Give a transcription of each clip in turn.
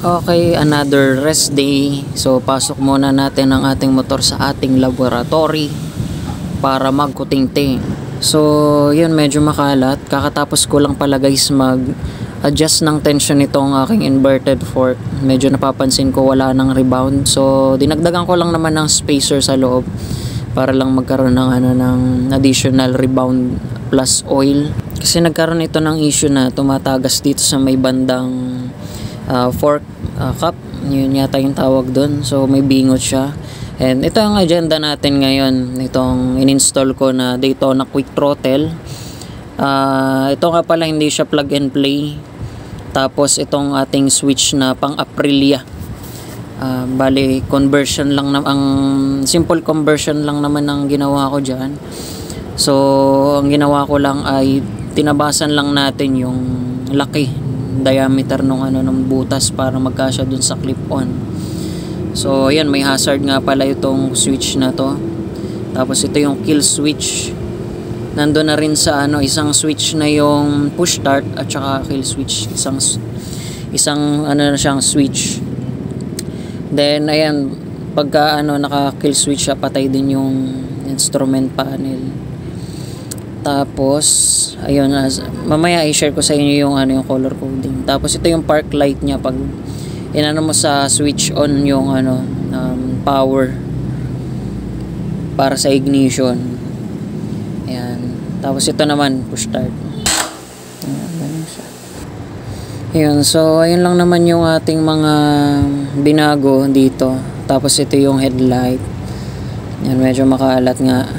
Okay, another rest day. So pasok muna natin ang ating motor sa ating laboratory para magkutingting. So yun, medyo makalat. Kakatapos ko lang pala guys mag-adjust ng tension nitong aking inverted fork. Medyo napapansin ko wala nang rebound. So dinagdagan ko lang naman ng spacer sa loob para lang magkaroon ng additional rebound plus oil. Kasi nagkaroon ito ng issue na tumatagas dito sa may bandang fork cup, yun yata yung tawag doon. So may bingot siya. And ito ang agenda natin ngayon, itong in-install ko na Daytona Quick Throttle. Ito nga pala hindi siya plug and play. Tapos itong ating switch na pang Aprilia, bali conversion lang na, ang simple conversion lang naman ang ginawa ko dyan. So ang ginawa ko lang ay tinabasan lang natin yung laki diameter nung butas para magkasya dun sa clip-on. So ayan, may hazard nga pala itong switch na to. Tapos ito yung kill switch. Nandun na rin sa isang switch na yung push start at saka kill switch. Isang na siyang switch. Then ayan, pagka naka kill switch siya, patay din yung instrument panel. Tapos ayun, mamaya i-share ko sa inyo yung yung color coding. Tapos ito yung park light niya, pag inano mo sa switch on yung power para sa ignition. Ayan. Tapos ito naman push start. Ayan, so ayun lang naman yung ating mga binago dito. Tapos ito yung headlight. Ayan, medyo makaalat nga.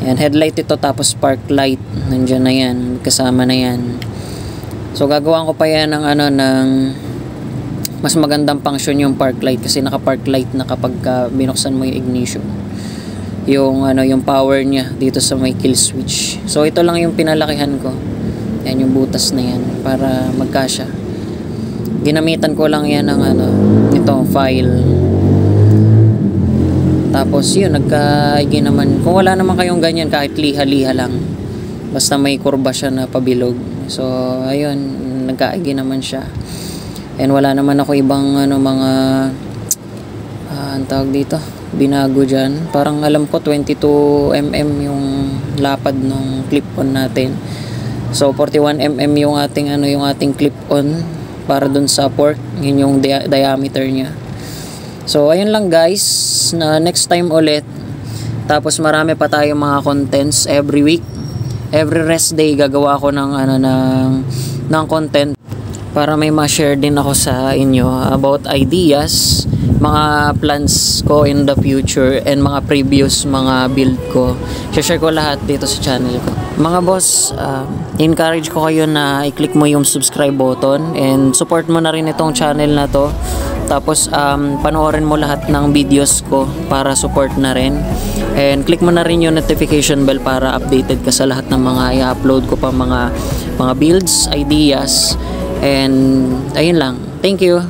Ayan, headlight ito, tapos park light nandiyan na yan, kasama na yan. So gagawan ko pa yan ng mas magandang function yung park light, kasi naka park light na kapag binuksan mo yung ignition, yung power niya dito sa may kill switch. So ito lang yung pinalakihan ko. Yan yung butas na yan para magkasya. Ginamitan ko lang yan ng itong file. Tapos yun, nagkaigi naman. Kung wala naman kayong ganyan, kahit liha-liha lang, basta may kurba siya na pabilog. So ayun, nagkaigi naman siya. And wala naman ako ibang mga ang tawag dito, binago dyan. Parang alam ko 22mm yung lapad ng clip-on natin. So 41mm yung ating clip-on para dun sa fork. Yun yung diameter niya. So ayun lang guys, na next time ulit. Tapos marami pa tayong mga contents every week. Every rest day gagawa ako ng content para may ma-share din ako sa inyo about ideas, mga plans ko in the future, and mga previous mga build ko. Share ko lahat dito sa channel ko. Mga boss, encourage ko kayo na i-click mo yung subscribe button and support mo na rin itong channel na to. Tapos panoorin mo lahat ng videos ko para support na rin. And click mo na rin yung notification bell para updated ka sa lahat ng mga i-upload ko pa mga builds, ideas. And ayun lang. Thank you.